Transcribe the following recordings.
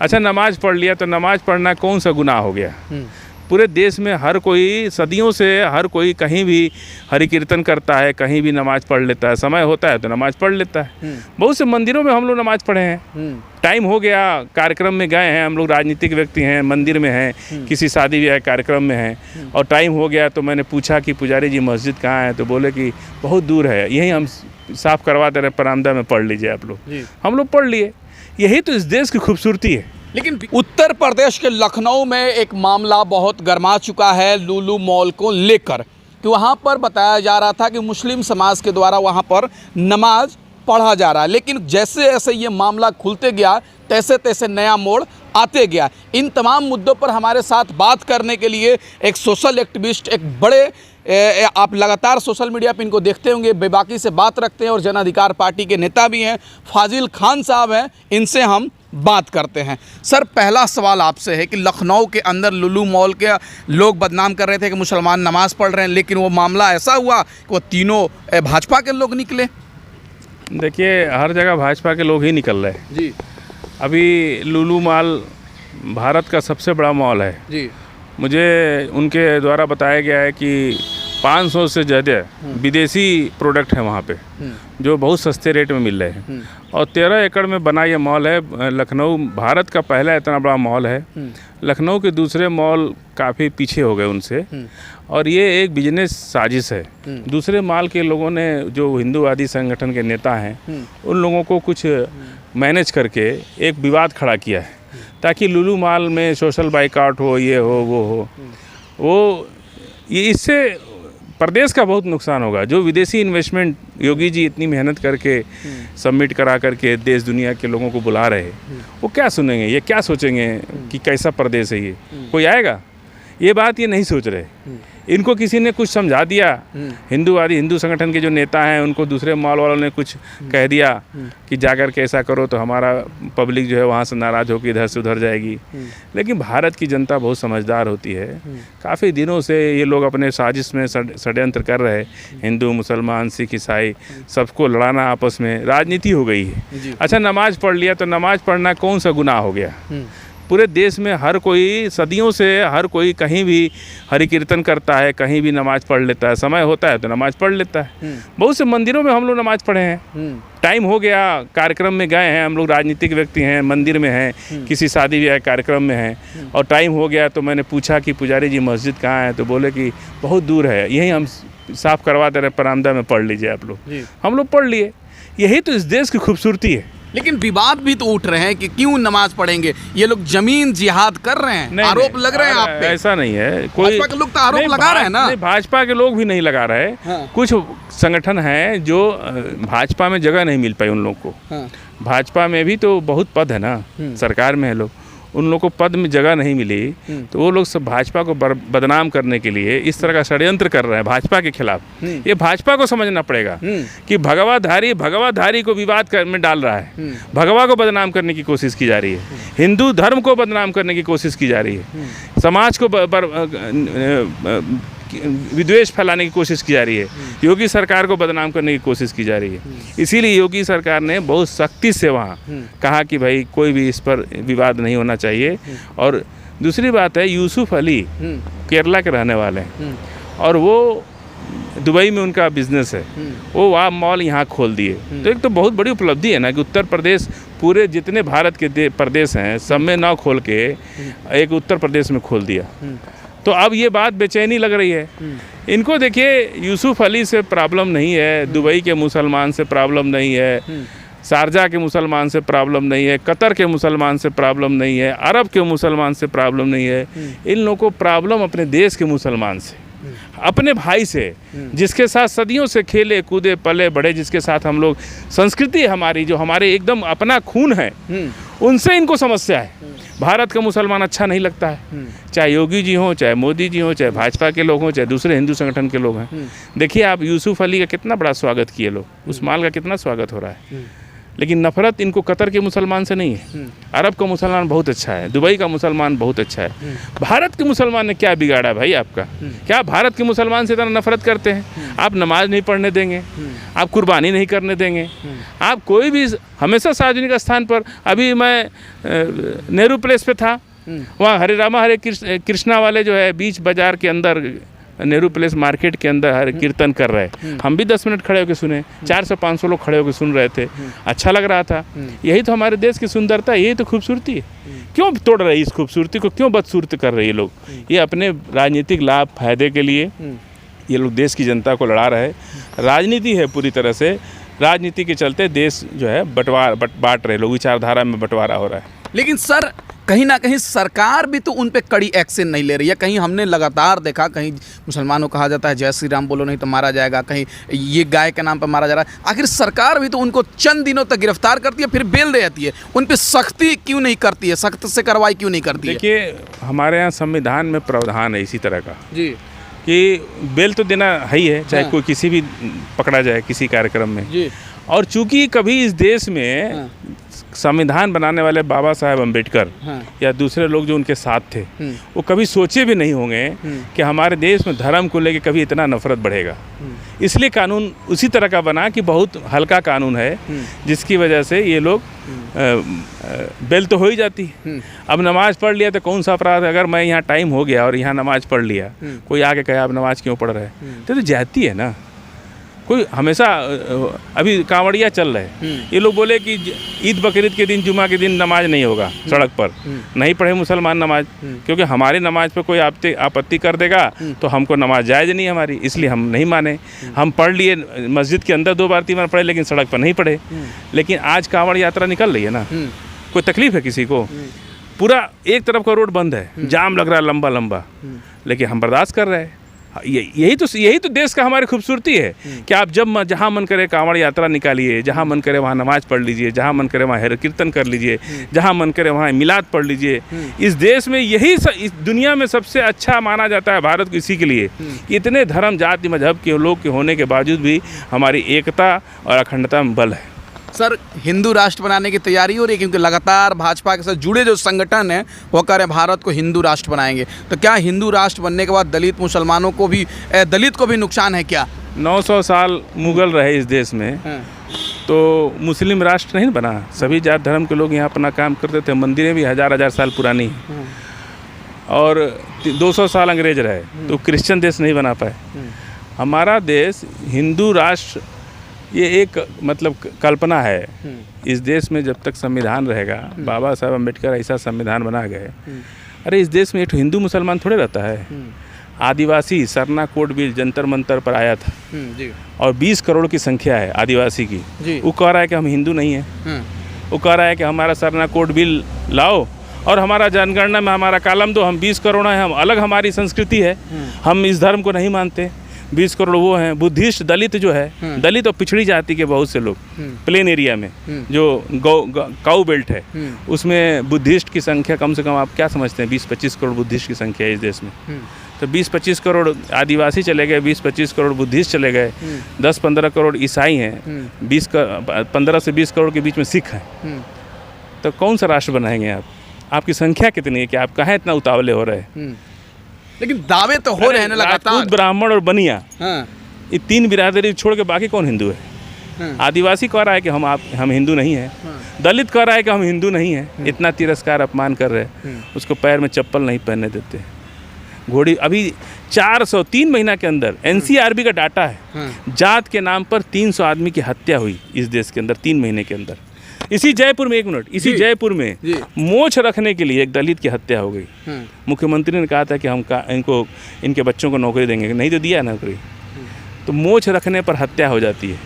अच्छा, नमाज पढ़ लिया तो नमाज पढ़ना कौन सा गुनाह हो गया? पूरे देश में हर कोई सदियों से हर कोई कहीं भी हरि कीर्तन करता है, कहीं भी नमाज पढ़ लेता है, समय होता है तो नमाज पढ़ लेता है। बहुत से मंदिरों में हम लोग नमाज पढ़े हैं। टाइम हो गया, कार्यक्रम में गए हैं, हम लोग राजनीतिक व्यक्ति हैं, मंदिर में हैं, किसी शादी ब्याह कार्यक्रम में हैं और टाइम हो गया तो मैंने पूछा कि पुजारी जी मस्जिद कहाँ है, तो बोले कि बहुत दूर है, यहीं हम साफ़ करवा दे रहे, बरामदा में पढ़ लीजिए आप लोग। हम लोग पढ़ लिए। यही तो इस देश की खूबसूरती है। लेकिन उत्तर प्रदेश के लखनऊ में एक मामला बहुत गर्मा चुका है लुलु मॉल को लेकर, कि वहाँ पर बताया जा रहा था कि मुस्लिम समाज के द्वारा वहाँ पर नमाज पढ़ा जा रहा है, लेकिन जैसे जैसे ये मामला खुलते गया तैसे तैसे नया मोड़ आते गया। इन तमाम मुद्दों पर हमारे साथ बात करने के लिए एक सोशल एक्टिविस्ट, एक बड़े आप लगातार सोशल मीडिया पर इनको देखते होंगे, बेबाकी से बात रखते हैं और जन अधिकार पार्टी के नेता भी हैं, फाजिल खान साहब हैं, इनसे हम बात करते हैं। सर, पहला सवाल आपसे है कि लखनऊ के अंदर लुलु मॉल के लोग बदनाम कर रहे थे कि मुसलमान नमाज़ पढ़ रहे हैं, लेकिन वो मामला ऐसा हुआ कि वो तीनों भाजपा के लोग निकले। देखिए, हर जगह भाजपा के लोग ही निकल रहे हैं जी। अभी लुलु मॉल भारत का सबसे बड़ा मॉल है जी। मुझे उनके द्वारा बताया गया है कि 500 से ज़्यादा विदेशी प्रोडक्ट हैं वहाँ पे, जो बहुत सस्ते रेट में मिल रहे हैं। और 13 एकड़ में बना ये मॉल है। लखनऊ भारत का पहला इतना बड़ा मॉल है। लखनऊ के दूसरे मॉल काफ़ी पीछे हो गए उनसे, और ये एक बिजनेस साजिश है। दूसरे मॉल के लोगों ने, जो हिंदूवादी संगठन के नेता हैं, उन लोगों को कुछ मैनेज करके एक विवाद खड़ा किया है ताकि लुलु मॉल में सोशल बाइकआउट हो, ये हो, वो हो। वो ये इससे प्रदेश का बहुत नुकसान होगा। जो विदेशी इन्वेस्टमेंट योगी जी इतनी मेहनत करके सबमिट करा करके देश दुनिया के लोगों को बुला रहे, वो क्या सुनेंगे? ये क्या सोचेंगे कि कैसा प्रदेश है ये? कोई आएगा? ये बात ये नहीं सोच रहे। इनको किसी ने कुछ समझा दिया, हिंदू संगठन के जो नेता हैं उनको दूसरे मॉल वालों ने कुछ कह दिया कि जाकर के ऐसा करो तो हमारा पब्लिक जो है वहाँ से नाराज़ होकर इधर से उधर जाएगी। लेकिन भारत की जनता बहुत समझदार होती है। काफ़ी दिनों से ये लोग अपने साजिश में षड्यंत्र कर रहे हैं। हिंदू, मुसलमान, सिख, ईसाई सबको लड़ाना, आपस में राजनीति हो गई है। अच्छा, नमाज पढ़ लिया तो नमाज पढ़ना कौन सा गुनाह हो गया? पूरे देश में हर कोई सदियों से हर कोई कहीं भी हरि कीर्तन करता है, कहीं भी नमाज पढ़ लेता है, समय होता है तो नमाज पढ़ लेता है। बहुत से मंदिरों में हम लोग नमाज पढ़े हैं। टाइम हो गया, कार्यक्रम में गए हैं, हम लोग राजनीतिक व्यक्ति हैं, मंदिर में हैं, किसी शादी ब्याह कार्यक्रम में हैं और टाइम हो गया तो मैंने पूछा कि पुजारी जी मस्जिद कहाँ है, तो बोले कि बहुत दूर है, यहीं हम साफ़ करवा दे रहे, बरामदा में पढ़ लीजिए आप लोग। हम लोग पढ़ लिए। यही तो इस देश की खूबसूरती है। लेकिन विवाद भी तो उठ रहे हैं कि क्यों नमाज पढ़ेंगे, ये लोग जमीन जिहाद कर रहे हैं, आरोप लग रहे हैं आप पे। ऐसा नहीं है। कोई भाजपा के लोग तो आरोप लगा रहे हैं ना। भाजपा के लोग भी नहीं लगा रहे। कुछ संगठन हैं जो भाजपा में जगह नहीं मिल पाई उन लोग को। भाजपा में भी तो बहुत पद है ना, सरकार में है लोग, उन लोग को पद में जगह नहीं मिली तो वो लोग सब भाजपा को बदनाम करने के लिए इस तरह का षड्यंत्र कर रहे हैं भाजपा के खिलाफ। ये भाजपा को समझना पड़ेगा कि भगवाधारी को विवाद में डाल रहा है, भगवा को बदनाम करने की कोशिश की जा रही है, हिंदू धर्म को बदनाम करने की कोशिश की जा रही है, समाज को विद्वेष फैलाने की कोशिश की जा रही है, योगी सरकार को बदनाम करने की कोशिश की जा रही है। इसीलिए योगी सरकार ने बहुत सख्ती से वहाँ कहा कि भाई कोई भी इस पर विवाद नहीं होना चाहिए। और दूसरी बात है, यूसुफ अली केरला के रहने वाले हैं और वो दुबई में उनका बिजनेस है, वो वहाँ मॉल यहाँ खोल दिए। तो एक तो बहुत बड़ी उपलब्धि है ना कि उत्तर प्रदेश पूरे जितने भारत के प्रदेश हैं सब में ना खोल के एक उत्तर प्रदेश में खोल दिया। तो अब ये बात बेचैनी लग रही है इनको। देखिए, यूसुफ अली से प्रॉब्लम नहीं है, दुबई के मुसलमान से प्रॉब्लम नहीं है, शारजा के मुसलमान से प्रॉब्लम नहीं है, कतर के मुसलमान से प्रॉब्लम नहीं है, अरब के मुसलमान से प्रॉब्लम नहीं है। इन लोगों को प्रॉब्लम अपने देश के मुसलमान से, अपने भाई से, जिसके साथ सदियों से खेले कूदे पले बड़े, जिसके साथ हम लोग संस्कृति हमारी, जो हमारे एकदम अपना खून है, उनसे इनको समस्या है। भारत का मुसलमान अच्छा नहीं लगता है, चाहे योगी जी हों, चाहे मोदी जी हों, चाहे भाजपा के लोग हों, चाहे दूसरे हिंदू संगठन के लोग हैं। देखिए आप यूसुफ अली का कितना बड़ा स्वागत किए लोग, उस माल का कितना स्वागत हो रहा है। लेकिन नफरत इनको कतर के मुसलमान से नहीं है। अरब का मुसलमान बहुत अच्छा है, दुबई का मुसलमान बहुत अच्छा है। भारत के मुसलमान ने क्या बिगाड़ा भाई आपका? क्या भारत के मुसलमान से इतना नफरत करते हैं? आप नमाज नहीं पढ़ने देंगे, आप कुर्बानी नहीं करने देंगे, आप कोई भी हमेशा सार्वजनिक स्थान पर। अभी मैं नेहरू प्लेस पे था, वहाँ हरे रामा हरे कृष्णा वाले जो है बीच बाजार के अंदर नेहरू प्लेस मार्केट के अंदर हर कीर्तन कर रहे। हम भी 10 मिनट खड़े होकर सुने, 400-500 लोग खड़े होकर सुन रहे थे, अच्छा लग रहा था। यही तो हमारे देश की सुंदरता है, यही तो खूबसूरती है। क्यों तोड़ रही इस खूबसूरती को, क्यों बदसूरत कर रही है लोग? ये अपने राजनीतिक लाभ फायदे के लिए ये लोग देश की जनता को लड़ा रहे। राजनीति है पूरी तरह से, राजनीति के चलते देश जो है बांट रहे लोग, विचारधारा में बंटवारा हो रहा है। लेकिन सर कहीं ना कहीं सरकार भी तो उन पे कड़ी एक्शन नहीं ले रही है। कहीं हमने लगातार देखा, कहीं मुसलमानों को कहा जाता है जय श्री राम बोलो नहीं तो मारा जाएगा, कहीं ये गाय के नाम पर मारा जा रहा है। आखिर सरकार भी तो उनको चंद दिनों तक गिरफ्तार करती है, फिर बेल दे जाती है। उन पे सख्ती क्यों नहीं करती है, सख्त से कार्रवाई क्यों नहीं करती है? देखिए, हमारे यहाँ संविधान में प्रावधान है इसी तरह का जी कि बेल तो देना है ही है, चाहे कोई किसी भी पकड़ा जाए किसी कार्यक्रम में जी। और चूंकि कभी इस देश में संविधान बनाने वाले बाबा साहेब अम्बेडकर या दूसरे लोग जो उनके साथ थे, वो कभी सोचे भी नहीं होंगे कि हमारे देश में धर्म को लेकर कभी इतना नफरत बढ़ेगा। इसलिए कानून उसी तरह का बना कि बहुत हल्का कानून है, जिसकी वजह से ये लोग बेल तो हो ही जाती है। अब नमाज पढ़ लिया तो कौन सा अपराध है? अगर मैं यहाँ टाइम हो गया और यहाँ नमाज पढ़ लिया, कोई आके कहे आप नमाज क्यों पढ़ रहे हैं, तो जाती है ना। कोई हमेशा अभी कांवड़िया चल रहे हैं, ये लोग बोले कि ईद बकरीद के दिन, जुमा के दिन नमाज नहीं होगा सड़क पर, नहीं पढ़े मुसलमान नमाज, क्योंकि हमारी नमाज पर कोई आपत्ति कर देगा तो हमको नमाज जायज़ नहीं है हमारी, इसलिए हम नहीं माने। हम पढ़ लिए मस्जिद के अंदर 2 बार 3 बार पढ़े, लेकिन सड़क पर नहीं पढ़े। लेकिन आज कांवड़ यात्रा निकल रही है ना, कोई तकलीफ है किसी को? पूरा एक तरफ का रोड बंद है, जाम लग रहा है लंबा लंबा, लेकिन हम बर्दाश्त कर रहे हैं। यही तो देश का हमारी खूबसूरती है कि आप जब जहाँ मन करे कांवड़ यात्रा निकालिए, जहाँ मन करे वहाँ नमाज पढ़ लीजिए, जहाँ मन करे वहाँ कीर्तन कर लीजिए, जहाँ मन करे वहाँ मिलाद पढ़ लीजिए। इस देश में इस दुनिया में सबसे अच्छा माना जाता है भारत को इसी के लिए कि इतने धर्म जाति मजहब के लोग के होने के बावजूद भी हमारी एकता और अखंडता में बल है। सर, हिंदू राष्ट्र बनाने की तैयारी हो रही है, क्योंकि लगातार भाजपा के साथ जुड़े जो संगठन हैं वो कह रहे हैं भारत को हिंदू राष्ट्र बनाएंगे। तो क्या हिंदू राष्ट्र बनने के बाद दलित मुसलमानों को भी, दलित को भी नुकसान है क्या? 900 साल मुगल रहे इस देश में, तो मुस्लिम राष्ट्र नहीं बना। सभी जात धर्म के लोग यहाँ अपना काम करते थे। मंदिरें भी हज़ार साल पुरानी हैं और 200 साल अंग्रेज रहे, तो क्रिश्चियन देश नहीं बना पाए। हमारा देश हिंदू राष्ट्र ये एक मतलब कल्पना है। इस देश में जब तक संविधान रहेगा, बाबा साहब अम्बेडकर ऐसा संविधान बना गए। अरे इस देश में एक हिंदू मुसलमान थोड़े रहता है। आदिवासी सरना कोड बिल जंतर मंतर पर आया था जी। और 20 करोड़ की संख्या है आदिवासी की। वो कह रहा है कि हम हिंदू नहीं हैं। वो कह रहा है कि हमारा सरना कोड बिल लाओ और हमारा जनगणना में हमारा कॉलम दो, हम 20 करोड़ हैं, हम अलग, हमारी संस्कृति है, हम इस धर्म को नहीं मानते। 20 करोड़ वो हैं। बुद्धिस्ट दलित जो है, दलित और पिछड़ी जाति के बहुत से लोग प्लेन एरिया में जो काऊ बेल्ट है, उसमें बुद्धिस्ट की संख्या कम से कम आप क्या समझते हैं? 20-25 करोड़ बुद्धिस्ट की संख्या है इस देश में। तो 20-25 करोड़ आदिवासी चले गए, 20-25 करोड़ बुद्धिस्ट चले गए, 10-15 करोड़ ईसाई हैं, 15 से 20 करोड़ के बीच में सिख हैं। तो कौन सा राष्ट्र बनाएंगे आप? आपकी संख्या कितनी है कि आप कहाँ इतना उतावले हो रहे हैं? लेकिन दावे तो हो रहे हैं ना लगातार। ब्राह्मण और बनिया, ये 3 बिरादरी छोड़ के बाकी कौन हिंदू है? आदिवासी कह रहा है कि हम हिंदू नहीं हैं। दलित कह रहा है कि हम हिंदू नहीं हैं। इतना तिरस्कार अपमान कर रहे हैं, उसको पैर में चप्पल नहीं पहनने देते। घोड़ी अभी 403 महीना के अंदर NCRB का डाटा है, जात के नाम पर 300 आदमी की हत्या हुई इस देश के अंदर 3 महीने के अंदर। इसी जयपुर में, 1 मिनट, इसी जयपुर में मोछ रखने के लिए एक दलित की हत्या हो गई। मुख्यमंत्री ने कहा था कि हम इनके बच्चों को नौकरी देंगे, नहीं तो दिया नौकरी। तो मोछ रखने पर हत्या हो जाती है,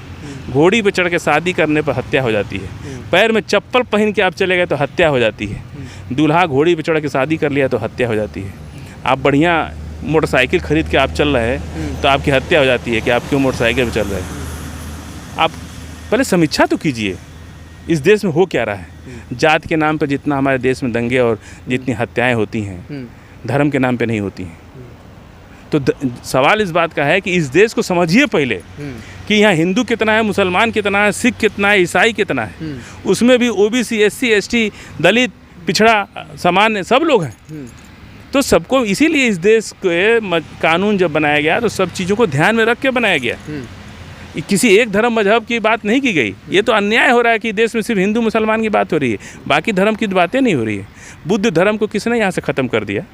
घोड़ी पे चढ़ के शादी करने पर हत्या हो जाती है, पैर में चप्पल पहन के आप चले गए तो हत्या हो जाती है, दूल्हा घोड़ी पे चढ़ के शादी कर लिया तो हत्या हो जाती है, आप बढ़िया मोटरसाइकिल खरीद के आप चल रहे हैं तो आपकी हत्या हो जाती है कि आप क्यों मोटरसाइकिल पर चल रहे हैं। आप पहले समीक्षा तो कीजिए, इस देश में हो क्या रहा है। जात के नाम पर जितना हमारे देश में दंगे और जितनी हत्याएं होती हैं, धर्म के नाम पे नहीं होती हैं। तो सवाल इस बात का है कि इस देश को समझिए पहले कि यहाँ हिंदू कितना है, मुसलमान कितना है, सिख कितना है, ईसाई कितना है। उसमें भी ओबीसी, एससी, एसटी, दलित, पिछड़ा, सामान्य सब लोग हैं। तो सबको इसीलिए इस देश के कानून जब बनाया गया तो सब चीज़ों को ध्यान में रख के बनाया गया। किसी एक धर्म मजहब की बात नहीं की गई। ये तो अन्याय हो रहा है कि देश में सिर्फ हिंदू मुसलमान की बात हो रही है, बाकी धर्म की बातें नहीं हो रही है। बुद्ध धर्म को किसने यहाँ से ख़त्म कर दिया?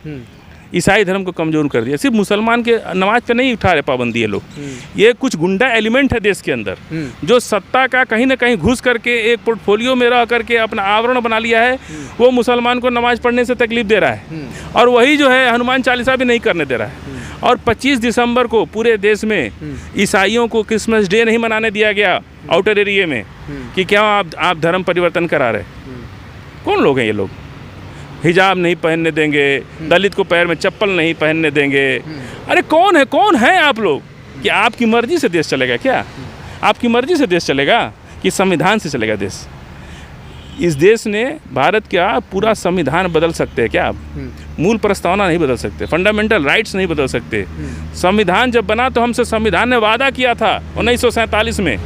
ईसाई धर्म को कमज़ोर कर दिया। सिर्फ मुसलमान के नमाज पे नहीं उठा रहे पाबंदी है लोग। ये कुछ गुंडा एलिमेंट है देश के अंदर जो सत्ता का कहीं ना कहीं घुस करके एक पोर्टफोलियो में रह करके अपना आवरण बना लिया है। वो मुसलमान को नमाज पढ़ने से तकलीफ दे रहा है और वही जो है हनुमान चालीसा भी नहीं करने दे रहा है। और 25 दिसंबर को पूरे देश में ईसाइयों को क्रिसमस डे नहीं मनाने दिया गया आउटर एरिया में कि क्या आप धर्म परिवर्तन करा रहे? कौन लोग हैं ये लोग? हिजाब नहीं पहनने देंगे, दलित को पैर में चप्पल नहीं पहनने देंगे। अरे कौन है आप लोग कि आपकी मर्जी से देश चलेगा? क्या आपकी मर्जी से देश चलेगा कि संविधान से चलेगा देश? इस देश ने भारत का पूरा संविधान बदल सकते हैं क्या आप? मूल प्रस्तावना नहीं बदल सकते, फंडामेंटल राइट्स नहीं बदल सकते। संविधान जब बना तो हमसे संविधान ने वादा किया था 1947 में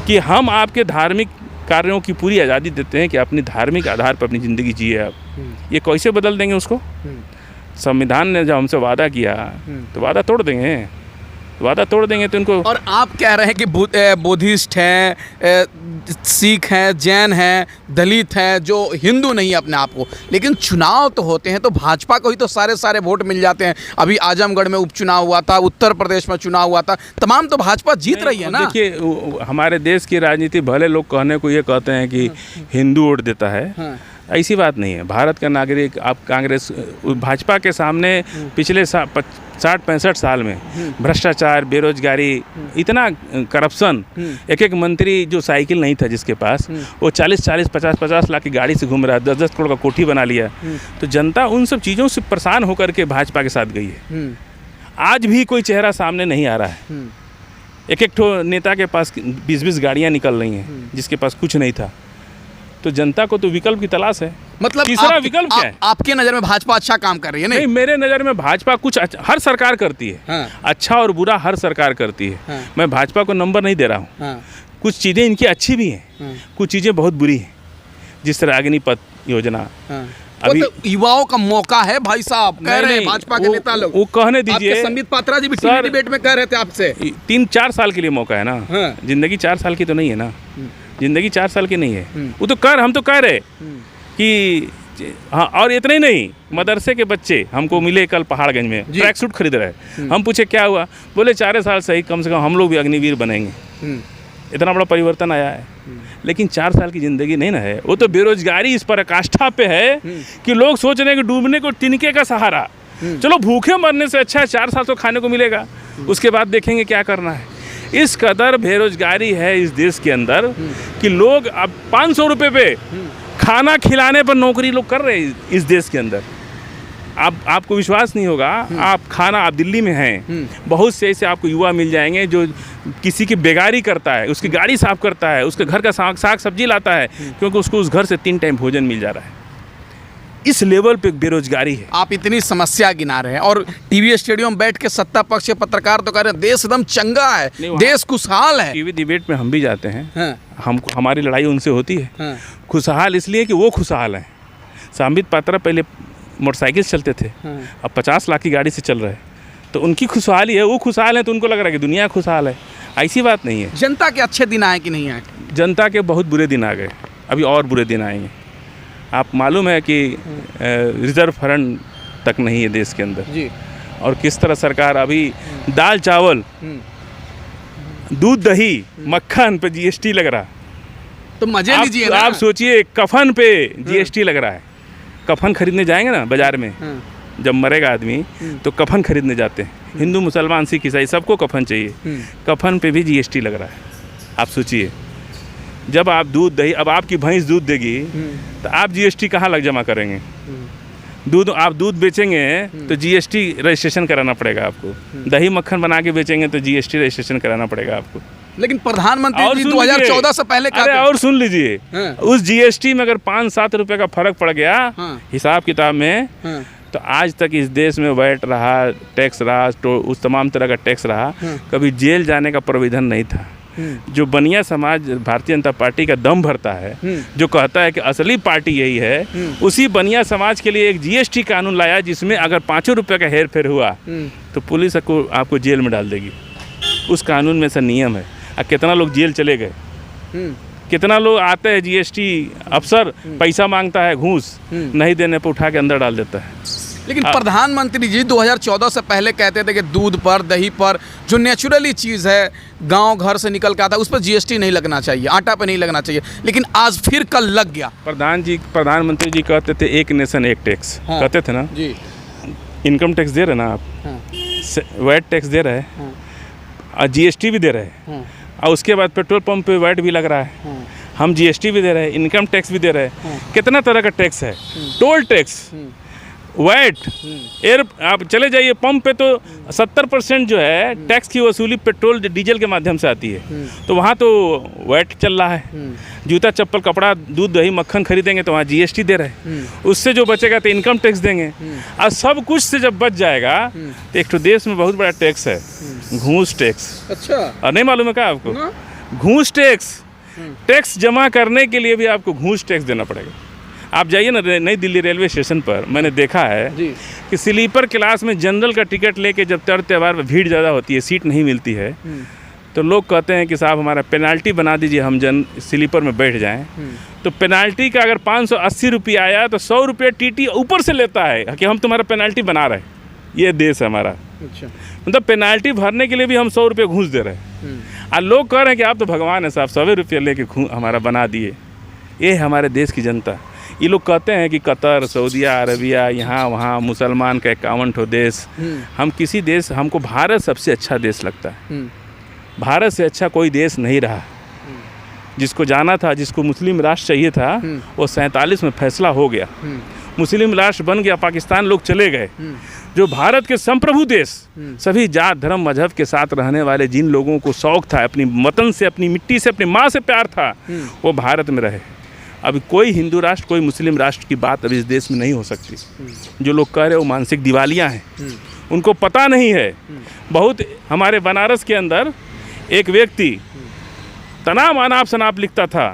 कि हम आपके धार्मिक कार्यों की पूरी आज़ादी देते हैं कि अपनी धार्मिक आधार पर अपनी ज़िंदगी जिए आप। ये कैसे बदल देंगे उसको? संविधान ने जब हमसे वादा किया तो वादा तोड़ देंगे, वादा तोड़ देंगे तो इनको। और आप कह रहे हैं कि बुद्धिस्ट हैं, सिख हैं, जैन हैं, दलित हैं, जो हिंदू नहीं है अपने आप को, लेकिन चुनाव तो होते हैं तो भाजपा को ही तो सारे वोट मिल जाते हैं। अभी आजमगढ़ में उपचुनाव हुआ था, उत्तर प्रदेश में चुनाव हुआ था, तमाम तो भाजपा जीत रही है ना। देखिए हमारे देश की राजनीति भले लोग कहने को ये कहते हैं कि हिंदू वोट देता है, ऐसी बात नहीं है। भारत का नागरिक आप कांग्रेस भाजपा के सामने पिछले 60-65 साल में भ्रष्टाचार, बेरोजगारी, इतना करप्शन, एक मंत्री जो साइकिल नहीं था जिसके पास, वो 40-40, 50-50 लाख की गाड़ी से घूम रहा है, 10-10 करोड़ का कोठी बना लिया। तो जनता उन सब चीज़ों से परेशान होकर के भाजपा के साथ गई है। आज भी कोई चेहरा सामने नहीं आ रहा है। एक ठो नेता के पास 20-20 गाड़ियाँ निकल रही हैं जिसके पास कुछ नहीं था। तो जनता को तो विकल्प की तलाश है। मतलब तीसरा विकल्प क्या है? आपके नज़र में भाजपा अच्छा काम कर रही है? नहीं, मेरे नज़र में भाजपा कुछ हर सरकार करती है। अच्छा और बुरा हर सरकार करती है। मैं भाजपा को नंबर नहीं दे रहा हूँ। कुछ चीज़ें इनकी अच्छी भी हैं, कुछ चीज़ें बहुत बुरी हैं। जिस तरह अग्निपथ योजना, अभी तो युवाओं का मौका है भाई साहब, कह रहे हैं भाजपा के नेता लोग। वो कहने दीजिए। संबित पात्रा जी भी टीवी डिबेट में कह रहे थे आपसे 3-4 साल के लिए मौका है ना। जिंदगी 4 साल की तो नहीं है ना, जिंदगी 4 साल की नहीं है। वो तो हम तो कह रहे कि हाँ। और इतना ही नहीं, मदरसे के बच्चे हमको मिले कल पहाड़गंज में, ट्रैक सूट खरीद रहे। हम पूछे क्या हुआ? बोले 4 साल सही, कम से कम हम लोग भी अग्निवीर बनेंगे। इतना बड़ा परिवर्तन आया है। लेकिन 4 साल की ज़िंदगी नहीं ना है। वो तो बेरोजगारी इस पराकाष्ठा पे है कि लोग सोच रहे हैं कि डूबने को तिनके का सहारा। चलो भूखे मरने से अच्छा है 4 साल तो खाने को मिलेगा, उसके बाद देखेंगे क्या करना है। इस कदर बेरोजगारी है इस देश के अंदर कि लोग अब 500 रुपये पे खाना खिलाने पर नौकरी लोग कर रहे हैं इस देश के अंदर। आपको विश्वास नहीं होगा, आप दिल्ली में हैं, बहुत से ऐसे आपको युवा मिल जाएंगे जो किसी की बेगारी करता है, उसकी गाड़ी साफ करता है, उसके घर का साग सब्जी लाता है, क्योंकि उसको उस घर से 3 टाइम भोजन मिल जा रहा है। इस लेवल पे बेरोजगारी है। आप इतनी समस्या गिना रहे हैं और टीवी स्टेडियम बैठ के सत्ता पक्ष के पत्रकार तो कह रहे हैं देश एकदम चंगा है, देश खुशहाल है। टीवी डिबेट में हम भी जाते हैं, हमारी लड़ाई उनसे होती है। खुशहाल इसलिए कि वो खुशहाल हैं। संबित पात्रा पहले मोटरसाइकिल चलते थे, अब 50 लाख की गाड़ी से चल रहे हैं, तो उनकी खुशहाली है। वो खुशहाल है तो उनको लग रहा है कि दुनिया खुशहाल है। ऐसी बात नहीं है। जनता के अच्छे दिन आए कि नहीं आए? जनता के बहुत बुरे दिन आ गए, अभी और बुरे दिन आएंगे। आप मालूम है कि रिजर्व फंड तक नहीं है देश के अंदर जी। और किस तरह सरकार अभी दाल चावल, दूध दही, मक्खन पे जीएसटी लग रहा। तो मजे लीजिए ना। आप सोचिए कफन पे जीएसटी लग रहा है। कफन खरीदने जाएंगे ना बाजार में, जब मरेगा आदमी तो कफन खरीदने जाते हैं। हिंदू, मुसलमान, सिख, ईसाई सबको कफन चाहिए। कफन पे भी जीएसटी लग रहा है। आप सोचिए, जब आप दूध दही, अब आपकी भैंस दूध देगी तो आप जीएसटी कहाँ लग जमा करेंगे? आप दूध बेचेंगे तो जीएसटी रजिस्ट्रेशन कराना पड़ेगा आपको। दही मक्खन बना के बेचेंगे तो जीएसटी रजिस्ट्रेशन कराना पड़ेगा आपको। लेकिन प्रधानमंत्री जी 2014 से पहले अरे और सुन लीजिए, उस जीएसटी में अगर 5-7 रुपए का फर्क पड़ गया हिसाब किताब में, तो आज तक इस देश में वैट रहा, टैक्स रहा, तो उस तमाम तरह का टैक्स रहा, कभी जेल जाने का प्रावधान नहीं था। जो बनिया समाज भारतीय जनता पार्टी का दम भरता है, जो कहता है कि असली पार्टी यही है, उसी बनिया समाज के लिए एक जीएसटी कानून लाया जिसमें अगर 5 रुपये का हेर फेर हुआ तो पुलिस आपको जेल में डाल देगी। उस कानून में से नियम है। और कितना लोग जेल चले गए, कितना लोग आते हैं, जीएसटी अफसर पैसा मांगता है, घूस नहीं देने पर उठा के अंदर डाल देता है। लेकिन प्रधानमंत्री जी 2014 से पहले कहते थे कि दूध पर, दही पर, जो नेचुरली चीज़ है, गांव घर से निकल के आता है, उस पर जीएसटी नहीं लगना चाहिए, आटा पे नहीं लगना चाहिए, लेकिन आज फिर कल लग गया। प्रधानमंत्री जी कहते थे एक नेशन एक टैक्स, कहते थे ना जी। इनकम टैक्स दे रहे ना आप, वैट टैक्स दे रहे हैं और जीएसटी भी दे रहे हैं, और उसके बाद पेट्रोल पंप पे वैट भी लग रहा है, हम जीएसटी भी दे रहे हैं, इनकम टैक्स भी दे रहे हैं। कितना तरह का टैक्स है, टोल टैक्स, वैट, एयर, आप चले जाइए पंप पे तो 70% जो है टैक्स की वसूली पेट्रोल डीजल के माध्यम से आती है, तो वहाँ तो वैट चल रहा है। जूता चप्पल कपड़ा दूध दही मक्खन खरीदेंगे तो वहाँ जीएसटी दे रहे हैं, उससे जो बचेगा तो इनकम टैक्स देंगे, और सब कुछ से जब बच जाएगा तो एक तो देश में बहुत बड़ा टैक्स है, घूस टैक्स। अच्छा, और नहीं मालूम है क्या आपको? घूस टैक्स, टैक्स जमा करने के लिए भी आपको घूस टैक्स देना पड़ेगा। आप जाइए ना नई दिल्ली रेलवे स्टेशन पर, मैंने देखा है कि स्लीपर क्लास में जनरल का टिकट लेके जब त्यौहार में भीड़ ज़्यादा होती है, सीट नहीं मिलती है, तो लोग कहते हैं कि साहब हमारा पेनाल्टी बना दीजिए, हम स्लीपर में बैठ जाएं। तो पेनाल्टी का अगर 580 रुपये आया तो 100 रुपये टीटी ऊपर से लेता है कि हम तुम्हारा पेनाल्टी बना रहे हैं। ये देश है हमारा। अच्छा, मतलब पेनाल्टी भरने के लिए भी हम 100 रुपये घूस दे रहे हैं, और लोग कह रहे हैं कि आप तो भगवान है साहब, 100 रुपये लेके हमारा बना दिए। ये हमारे देश की जनता। ये लोग कहते हैं कि कतर, सऊदिया अरबिया, यहाँ वहाँ मुसलमान का 51 ठो देश, हम किसी देश, हमको भारत सबसे अच्छा देश लगता है। भारत से अच्छा कोई देश नहीं रहा। जिसको जाना था, जिसको मुस्लिम राष्ट्र चाहिए था, वो 47 में फैसला हो गया, मुस्लिम राष्ट्र बन गया, पाकिस्तान लोग चले गए। जो भारत के संप्रभु देश, सभी जात धर्म मजहब के साथ रहने वाले, जिन लोगों को शौक था, अपनी वतन से, अपनी मिट्टी से, अपनी माँ से प्यार था, वो भारत में रहे। अभी कोई हिंदू राष्ट्र, कोई मुस्लिम राष्ट्र की बात अभी इस देश में नहीं हो सकती। जो लोग कह रहे हैं वो मानसिक दिवालियाँ हैं, उनको पता नहीं है। बहुत हमारे बनारस के अंदर एक व्यक्ति तनाम अनाप शनाप लिखता था,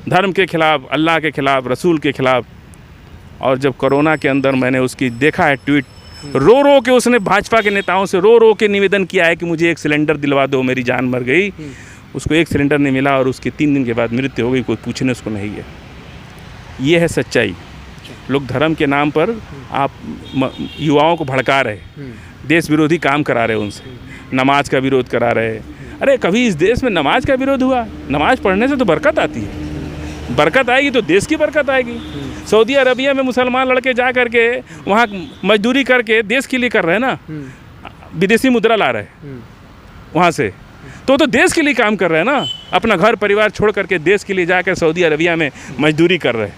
धर्म के खिलाफ, अल्लाह के खिलाफ, रसूल के खिलाफ, और जब कोरोना के अंदर मैंने उसकी देखा है ट्वीट, रो रो के उसने भाजपा के नेताओं से रो रो के निवेदन किया है कि मुझे एक सिलेंडर दिलवा दो, मेरी जान मर गई। उसको एक सिलेंडर नहीं मिला और उसकी 3 दिन के बाद मृत्यु हो गई, कोई पूछने उसको नहीं गया। ये है सच्चाई। लोग धर्म के नाम पर आप युवाओं को भड़का रहे, देश विरोधी काम करा रहे, उनसे नमाज का विरोध करा रहे। अरे कभी इस देश में नमाज का विरोध हुआ? नमाज पढ़ने से तो बरकत आती है, बरकत आएगी तो देश की बरकत आएगी। सऊदी अरबिया में मुसलमान लड़के जा करके वहाँ मजदूरी करके देश के लिए कर रहे हैं ना, विदेशी मुद्रा ला रहे वहाँ से, तो देश के लिए काम कर रहे हैं ना। अपना घर परिवार छोड़ करके देश के लिए जाकर सऊदी अरबिया में मजदूरी कर रहे हैं,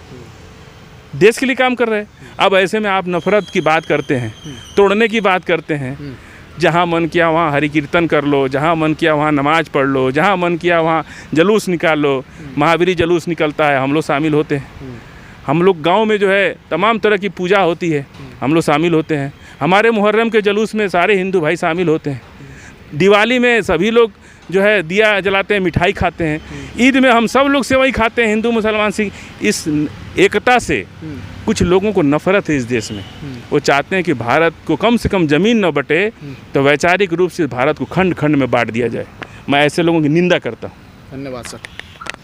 देश के लिए काम कर रहे हैं। अब ऐसे में आप नफरत की बात करते हैं, तोड़ने की बात करते हैं। जहाँ मन किया वहाँ हरि कीर्तन कर लो, जहाँ मन किया वहाँ नमाज पढ़ लो, जहाँ मन किया वहाँ जुलूस निकाल लो। महावीरी जुलूस निकलता है, हम लोग शामिल होते हैं। हम लोग गांव में जो है तमाम तरह की पूजा होती है, हम लोग शामिल होते हैं। हमारे मुहर्रम के जुलूस में सारे हिंदू भाई शामिल होते हैं। दिवाली में सभी लोग जो है दिया जलाते हैं, मिठाई खाते हैं। ईद में हम सब लोग सेवई खाते हैं, हिंदू मुसलमान सिख। इस एकता से कुछ लोगों को नफरत है इस देश में। वो चाहते हैं कि भारत को कम से कम ज़मीन न बटे तो वैचारिक रूप से भारत को खंड खंड में बांट दिया जाए। मैं ऐसे लोगों की निंदा करता हूँ। धन्यवाद सर।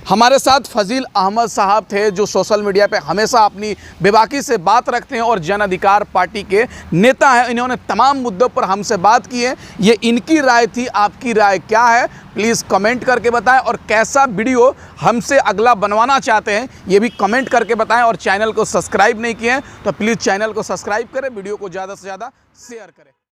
हमारे साथ फजील अहमद साहब थे, जो सोशल मीडिया पे हमेशा अपनी बेबाकी से बात रखते हैं और जन अधिकार पार्टी के नेता हैं। इन्होंने तमाम मुद्दों पर हमसे बात की है। ये इनकी राय थी, आपकी राय क्या है प्लीज़ कमेंट करके बताएं, और कैसा वीडियो हमसे अगला बनवाना चाहते हैं ये भी कमेंट करके बताएं। और चैनल को सब्सक्राइब नहीं किए हैं तो प्लीज़ चैनल को सब्सक्राइब करें, वीडियो को ज़्यादा से ज़्यादा शेयर करें।